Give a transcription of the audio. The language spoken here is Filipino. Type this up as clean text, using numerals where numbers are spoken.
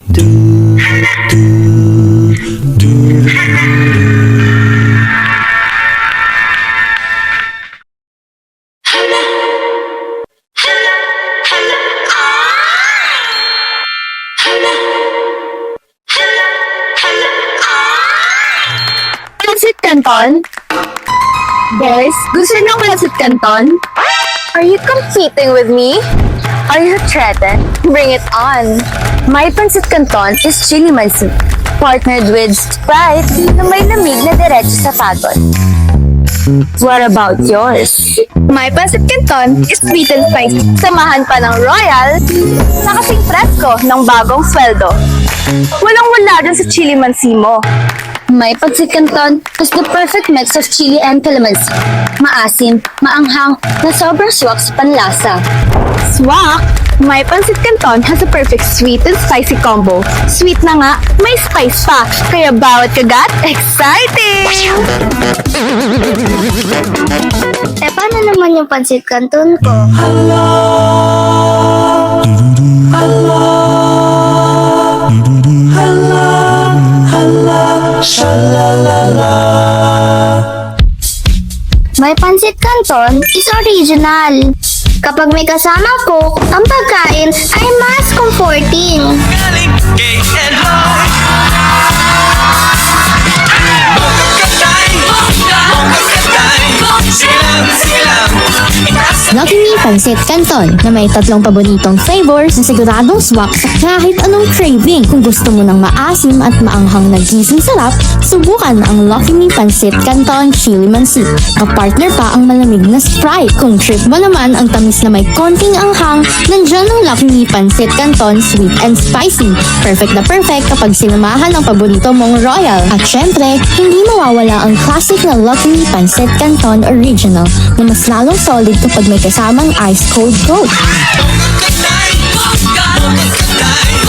Pansit Canton? Boys, gusto niyo ng Pansit Canton? Are you competing with me? Are you threatened? Bring it on! My Pansit Canton is chili mansi, partnered with Sprite na may lamig na diretso sa pagod. What about yours? My Pansit Canton is sweet and spicy. Samahan pa ng Royal na kasing presko ng bagong sweldo. Walang-wala dun sa chili mansi mo. My Pansit Canton is the perfect mix of chili and calamansi. Maasim, maanghang, na sobrang swak sa panlasa. Swak! My Pansit Canton has a perfect sweet and spicy combo. Sweet na nga, may spice pa. Kaya bawat kagat, exciting! Paano naman yung Pansit Canton ko? My Pansit Canton is original. Kapag may kasama Coke, ang pagkain ay mas comforting. Galing kay Eloy. Silang Lucky Me Pansit Canton na may 3 paboritong flavors na siguradong swak sa kahit anong craving. Kung gusto mo ng maasim at maanghang na gising sarap, subukan ang Lucky Me Pansit Canton Chili Mansi. Kapartner pa ang malamig na Sprite. Kung trip mo naman ang tamis na may konting anghang, nandyan ang Lucky Me Pansit Canton Sweet and Spicy. Perfect na perfect kapag sinamahan ang paborito mong Royal. At syempre, hindi mawawala ang classic na Lucky Me Pansit Canton Original na mas lalong solid kapag may kasamang ice cold Coke. Don't